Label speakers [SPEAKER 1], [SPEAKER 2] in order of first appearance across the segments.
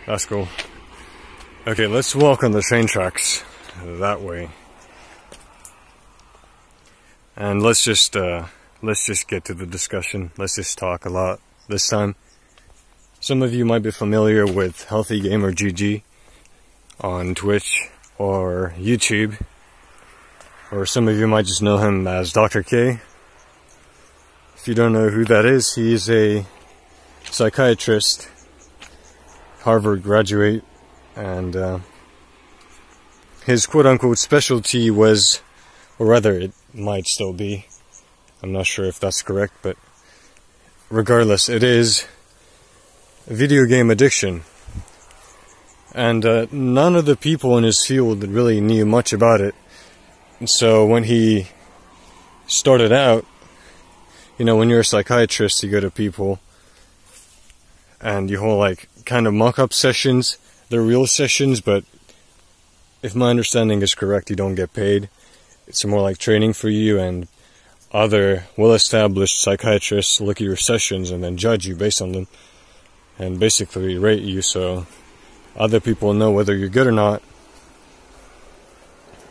[SPEAKER 1] That's cool. Okay, let's walk on the train tracks that way. And let's just get to the discussion. Let's just talk a lot this time. Some of you might be familiar with Healthy Gamer GG on Twitch or YouTube. Or some of you might just know him as Dr. K. If you don't know who that is, he's a psychiatrist, Harvard graduate, and his quote-unquote specialty was, or rather it might still be, I'm not sure if that's correct, but regardless, it is video game addiction. And none of the people in his field really knew much about it. And so when he started out, you know, when you're a psychiatrist, you go to people and you hold like kind of mock-up sessions. They're real sessions, but if my understanding is correct, you don't get paid. It's more like training for you, and other well-established psychiatrists look at your sessions and then judge you based on them and basically rate you so other people know whether you're good or not,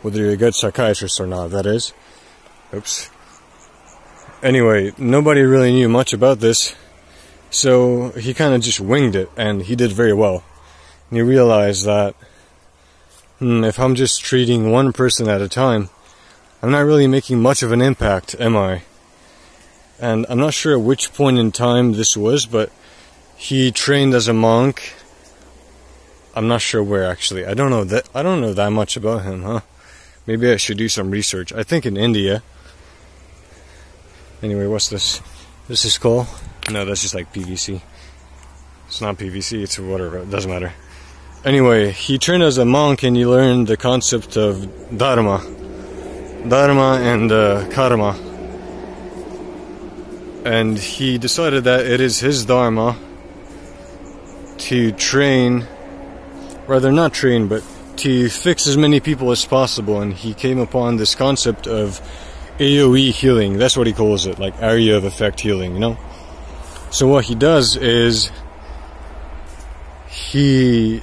[SPEAKER 1] whether you're a good psychiatrist or not, that is. Oops. Anyway, nobody really knew much about this, so he kind of just winged it, and he did very well. And he realized that, if I'm just treating one person at a time, I'm not really making much of an impact, am I? And I'm not sure at which point in time this was, but he trained as a monk. I'm not sure where, actually. I don't know that much about him, huh? Maybe I should do some research. I think in India. Anyway, what's this? This is coal? No, that's just like PVC. It's not PVC, it's whatever, it doesn't matter. Anyway, he trained as a monk and he learned the concept of Dharma. Dharma and Karma. And he decided that it is his Dharma to train, rather not train, but to fix as many people as possible. And he came upon this concept of AoE healing. That's what he calls it, like area of effect healing, you know? So what he does is he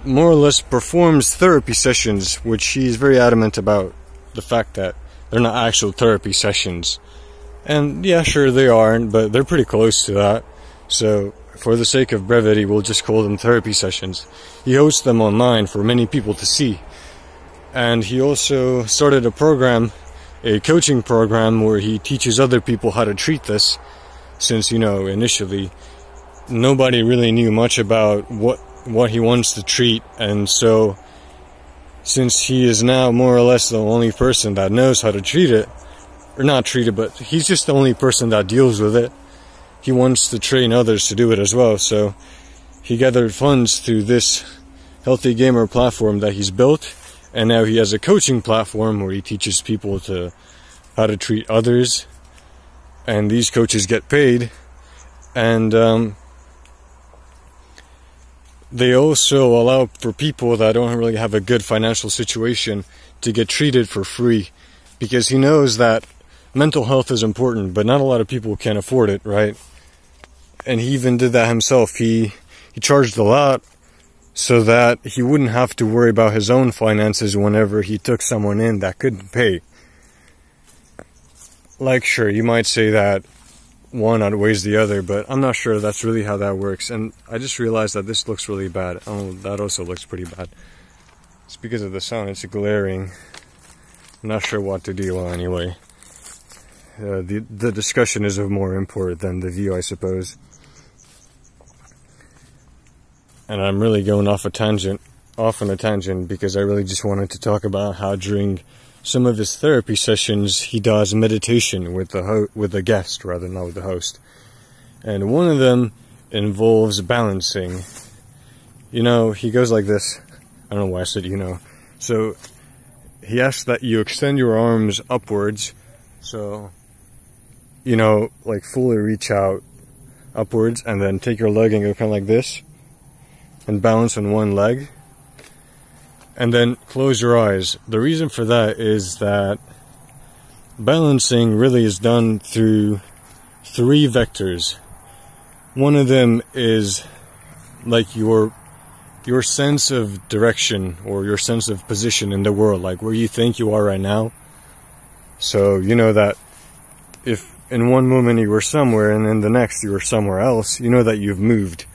[SPEAKER 1] more or less performs therapy sessions, which he's very adamant about the fact that they're not actual therapy sessions. And yeah, sure they aren't, but they're pretty close to that. So for the sake of brevity, we'll just call them therapy sessions. He hosts them online for many people to see. And he also started a program, a coaching program, where he teaches other people how to treat this, since, you know, initially nobody really knew much about what he wants to treat. And so since he is now more or less the only person that knows how to treat it, or not treat it, but he's just the only person that deals with it, he wants to train others to do it as well. So he gathered funds through this Healthy Gamer platform that he's built, and now he has a coaching platform where he teaches people how to treat others, and these coaches get paid, and they also allow for people that don't really have a good financial situation to get treated for free, because he knows that mental health is important, but not a lot of people can afford it, right? And he even did that himself. He charged a lot so that he wouldn't have to worry about his own finances whenever he took someone in that couldn't pay. Like, sure, you might say that one outweighs the other, but I'm not sure that's really how that works. And I just realized that this looks really bad. Oh, that also looks pretty bad. It's because of the sun, it's glaring. I'm not sure what to do. Well, anyway, the discussion is of more import than the view, I suppose. And I'm really going off on a tangent, because I really just wanted to talk about how during some of his therapy sessions he does meditation with the guest, rather, not with the host. And one of them involves balancing. You know, he goes like this. I don't know why I said you know. So he asks that you extend your arms upwards, so, you know, like fully reach out upwards, and then take your leg and go kind of like this and balance on one leg, and then close your eyes. The reason for that is that balancing really is done through 3 vectors. One of them is like your your sense of direction or your sense of position in the world, like where you think you are right now. So you know that if in one moment you were somewhere and then the next you were somewhere else, you know that you've moved.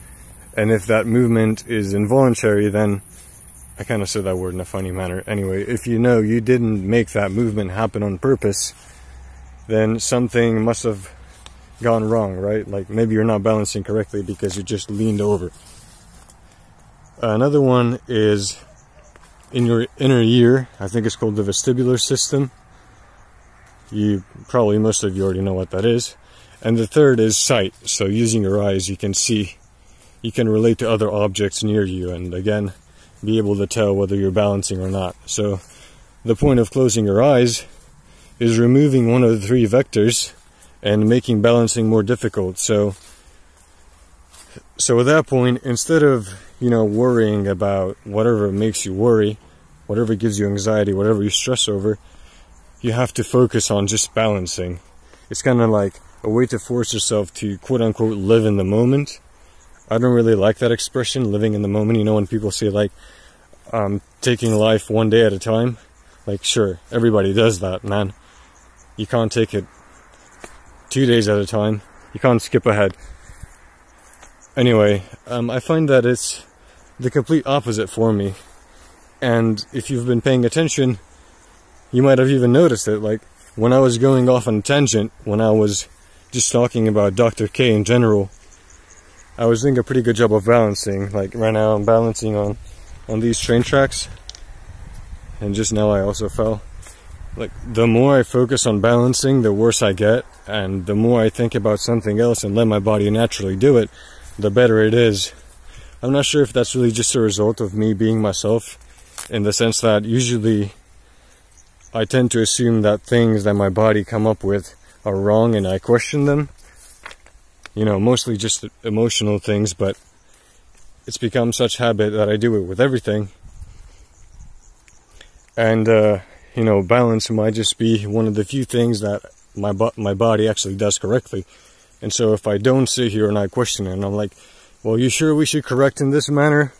[SPEAKER 1] And if that movement is involuntary, then I kind of said that word in a funny manner. Anyway, if you know you didn't make that movement happen on purpose, then something must have gone wrong, right? Like maybe you're not balancing correctly because you just leaned over. Another one is in your inner ear. I think it's called the vestibular system. Most of you already know what that is. And the third is sight. So using your eyes, you can see, you can relate to other objects near you, and again, be able to tell whether you're balancing or not. So the point of closing your eyes is removing one of the three vectors and making balancing more difficult. So at that point, instead of, worrying about whatever makes you worry, whatever gives you anxiety, whatever you stress over, you have to focus on just balancing. It's kind of like a way to force yourself to quote-unquote live in the moment. I don't really like that expression, living in the moment. When people say like, taking life one day at a time. Like, sure, everybody does that, man. You can't take it 2 days at a time. You can't skip ahead. Anyway, I find that it's the complete opposite for me. And if you've been paying attention, you might have even noticed it. Like, when I was going off on a tangent, when I was just talking about Dr. K in general, I was doing a pretty good job of balancing. Like, right now I'm balancing on these train tracks. And just now I also fell. Like, the more I focus on balancing, the worse I get. And the more I think about something else and let my body naturally do it, the better it is. I'm not sure if that's really just a result of me being myself, in the sense that usually I tend to assume that things that my body come up with are wrong and I question them. Mostly just emotional things, but it's become such habit that I do it with everything. And, balance might just be one of the few things that my body actually does correctly. And so if I don't sit here and I question it and I'm like, well, you sure we should correct in this manner?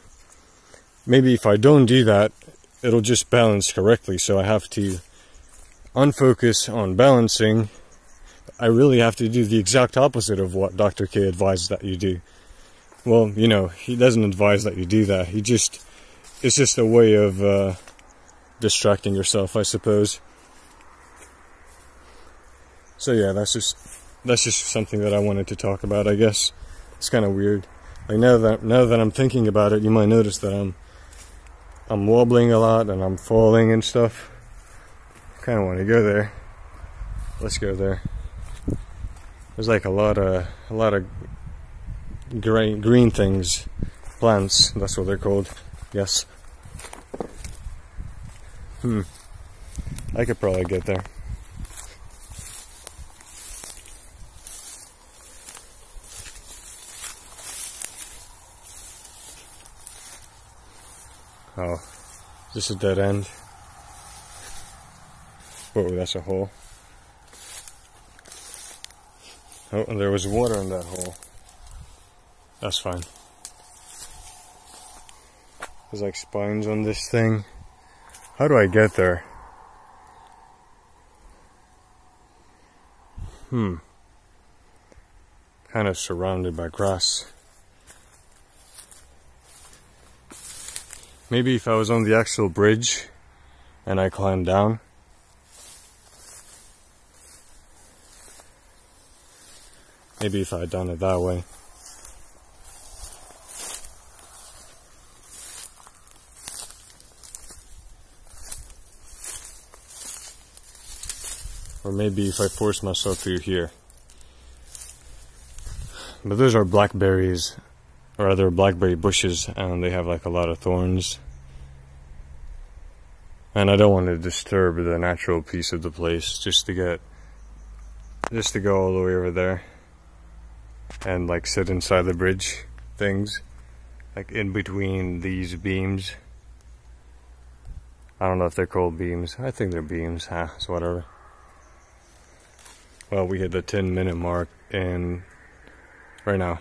[SPEAKER 1] Maybe if I don't do that, it'll just balance correctly. So I have to unfocus on balancing. I really have to do the exact opposite of what Dr. K advised that you do. Well, he doesn't advise that you do that. It's just a way of distracting yourself, I suppose. So yeah, that's just something that I wanted to talk about, I guess. It's kind of weird. Like, now that I'm thinking about it, you might notice that I'm wobbling a lot and I'm falling and stuff. Kind of want to go there. Let's go there. There's like a lot of green things, plants. That's what they're called. Yes. I could probably get there. Oh, is this a dead end? Whoa, that's a hole. Oh, and there was water in that hole. That's fine. There's like spines on this thing. How do I get there? Kind of surrounded by grass. Maybe if I was on the actual bridge and I climbed down. Maybe if I had done it that way. Or maybe if I forced myself through here. But those are blackberries, or other blackberry bushes, and they have like a lot of thorns. And I don't want to disturb the natural peace of the place, just to go all the way over there and like sit inside the bridge things, like in between these beams. I don't know if they're called beams. I think they're beams. It's whatever. Well, we hit the 10-minute mark, and right now